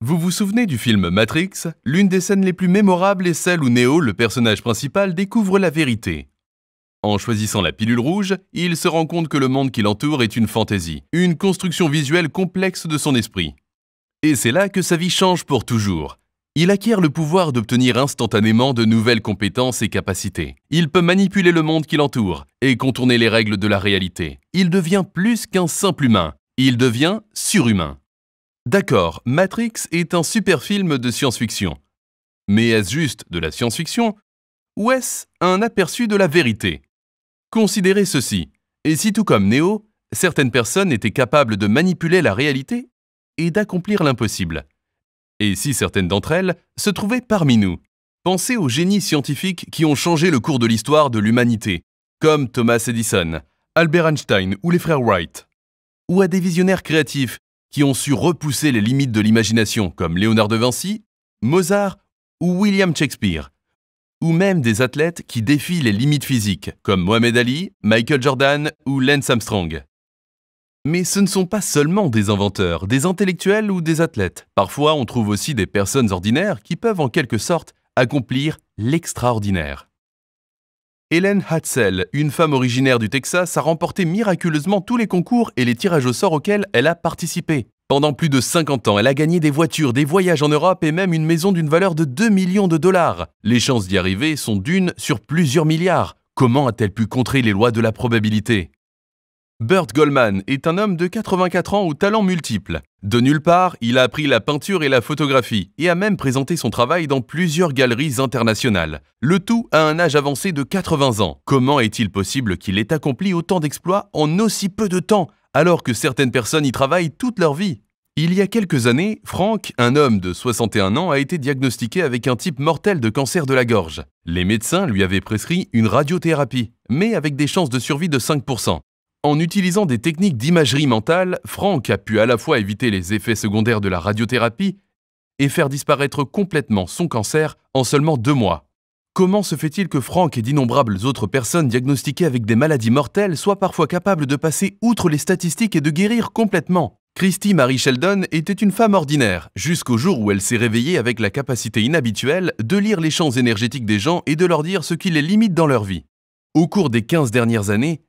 Vous vous souvenez du film Matrix? L'une des scènes les plus mémorables est celle où Neo, le personnage principal, découvre la vérité. En choisissant la pilule rouge, il se rend compte que le monde qui l'entoure est une fantaisie, une construction visuelle complexe de son esprit. Et c'est là que sa vie change pour toujours. Il acquiert le pouvoir d'obtenir instantanément de nouvelles compétences et capacités. Il peut manipuler le monde qui l'entoure et contourner les règles de la réalité. Il devient plus qu'un simple humain. Il devient surhumain. D'accord, Matrix est un super film de science-fiction. Mais est-ce juste de la science-fiction? Ou est-ce un aperçu de la vérité? Considérez ceci. Et si tout comme Neo, certaines personnes étaient capables de manipuler la réalité et d'accomplir l'impossible? Et si certaines d'entre elles se trouvaient parmi nous? Pensez aux génies scientifiques qui ont changé le cours de l'histoire de l'humanité, comme Thomas Edison, Albert Einstein ou les frères Wright. Ou à des visionnaires créatifs qui ont su repousser les limites de l'imagination, comme Léonard de Vinci, Mozart ou William Shakespeare. Ou même des athlètes qui défient les limites physiques, comme Mohamed Ali, Michael Jordan ou Lance Armstrong. Mais ce ne sont pas seulement des inventeurs, des intellectuels ou des athlètes. Parfois, on trouve aussi des personnes ordinaires qui peuvent en quelque sorte accomplir l'extraordinaire. Helen Hatzel, une femme originaire du Texas, a remporté miraculeusement tous les concours et les tirages au sort auxquels elle a participé. Pendant plus de 50 ans, elle a gagné des voitures, des voyages en Europe et même une maison d'une valeur de 2 millions de dollars. Les chances d'y arriver sont d'une sur plusieurs milliards. Comment a-t-elle pu contrer les lois de la probabilité? Burt Goldman est un homme de 84 ans aux talents multiples. De nulle part, il a appris la peinture et la photographie et a même présenté son travail dans plusieurs galeries internationales. Le tout à un âge avancé de 80 ans. Comment est-il possible qu'il ait accompli autant d'exploits en aussi peu de temps, alors que certaines personnes y travaillent toute leur vie? Il y a quelques années, Frank, un homme de 61 ans, a été diagnostiqué avec un type mortel de cancer de la gorge. Les médecins lui avaient prescrit une radiothérapie, mais avec des chances de survie de 5%. En utilisant des techniques d'imagerie mentale, Frank a pu à la fois éviter les effets secondaires de la radiothérapie et faire disparaître complètement son cancer en seulement 2 mois. Comment se fait-il que Frank et d'innombrables autres personnes diagnostiquées avec des maladies mortelles soient parfois capables de passer outre les statistiques et de guérir complètement? Christy Marie Sheldon était une femme ordinaire, jusqu'au jour où elle s'est réveillée avec la capacité inhabituelle de lire les champs énergétiques des gens et de leur dire ce qui les limite dans leur vie. Au cours des 15 dernières années,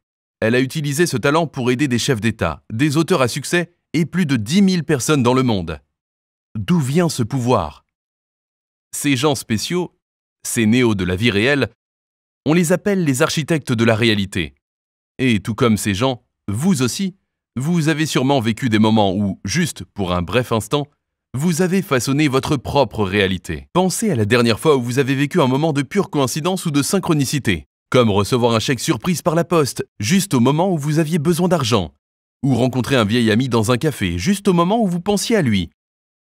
elle a utilisé ce talent pour aider des chefs d'État, des auteurs à succès et plus de 10 000 personnes dans le monde. D'où vient ce pouvoir? Ces gens spéciaux, ces néos de la vie réelle, on les appelle les architectes de la réalité. Et tout comme ces gens, vous aussi, vous avez sûrement vécu des moments où, juste pour un bref instant, vous avez façonné votre propre réalité. Pensez à la dernière fois où vous avez vécu un moment de pure coïncidence ou de synchronicité. Comme recevoir un chèque surprise par la poste, juste au moment où vous aviez besoin d'argent. Ou rencontrer un vieil ami dans un café, juste au moment où vous pensiez à lui.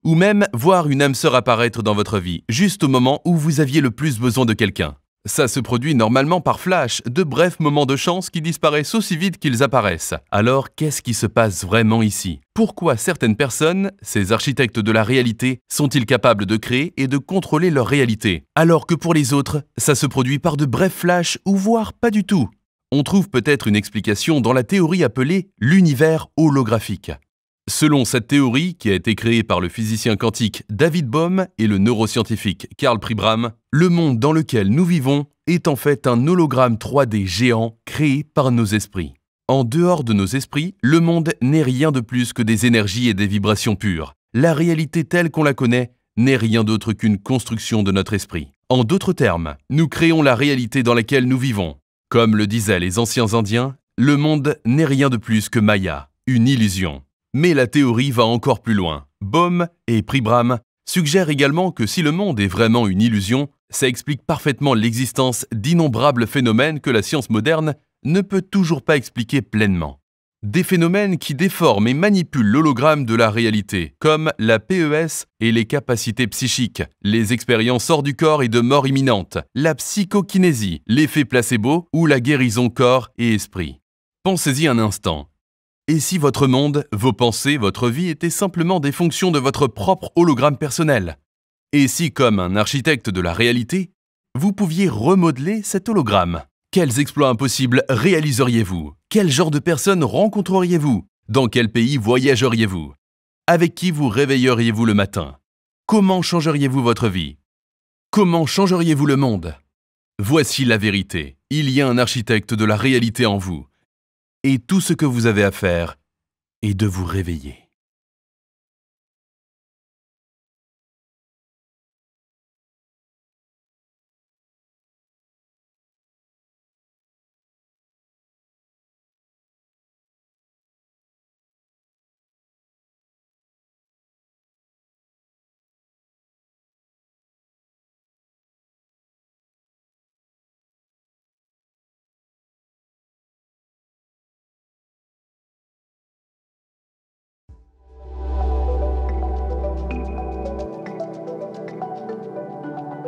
Ou même voir une âme sœur apparaître dans votre vie, juste au moment où vous aviez le plus besoin de quelqu'un. Ça se produit normalement par flash, de brefs moments de chance qui disparaissent aussi vite qu'ils apparaissent. Alors, qu'est-ce qui se passe vraiment ici? Pourquoi certaines personnes, ces architectes de la réalité, sont-ils capables de créer et de contrôler leur réalité, alors que pour les autres, ça se produit par de brefs flashs ou voire pas du tout? On trouve peut-être une explication dans la théorie appelée l'univers holographique. Selon cette théorie, qui a été créée par le physicien quantique David Bohm et le neuroscientifique Karl Pribram, le monde dans lequel nous vivons est en fait un hologramme 3D géant créé par nos esprits. En dehors de nos esprits, le monde n'est rien de plus que des énergies et des vibrations pures. La réalité telle qu'on la connaît n'est rien d'autre qu'une construction de notre esprit. En d'autres termes, nous créons la réalité dans laquelle nous vivons. Comme le disaient les anciens Indiens, le monde n'est rien de plus que Maya, une illusion. Mais la théorie va encore plus loin. Bohm et Pribram suggèrent également que si le monde est vraiment une illusion, ça explique parfaitement l'existence d'innombrables phénomènes que la science moderne ne peut toujours pas expliquer pleinement. Des phénomènes qui déforment et manipulent l'hologramme de la réalité, comme la PES et les capacités psychiques, les expériences hors du corps et de mort imminente, la psychokinésie, l'effet placebo ou la guérison corps et esprit. Pensez-y un instant. Et si votre monde, vos pensées, votre vie étaient simplement des fonctions de votre propre hologramme personnel? Et si, comme un architecte de la réalité, vous pouviez remodeler cet hologramme? Quels exploits impossibles réaliseriez-vous? Quel genre de personnes rencontreriez-vous? Dans quel pays voyageriez-vous? Avec qui vous réveilleriez-vous le matin? comment changeriez-vous votre vie? Comment changeriez-vous le monde? Voici la vérité. Il y a un architecte de la réalité en vous. Et tout ce que vous avez à faire est de vous réveiller.